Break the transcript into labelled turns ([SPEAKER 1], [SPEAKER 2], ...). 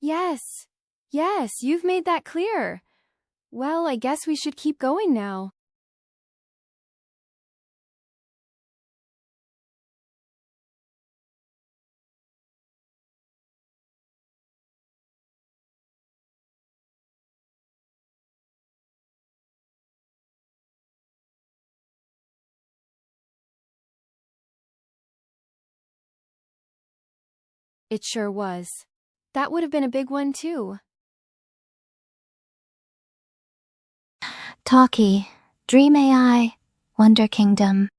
[SPEAKER 1] Yes. Yes, you've made that clear. Well, I guess we should keep going now. It sure was. That would have been a big one too.
[SPEAKER 2] Talkie, Dream AI, Wonder Kingdom.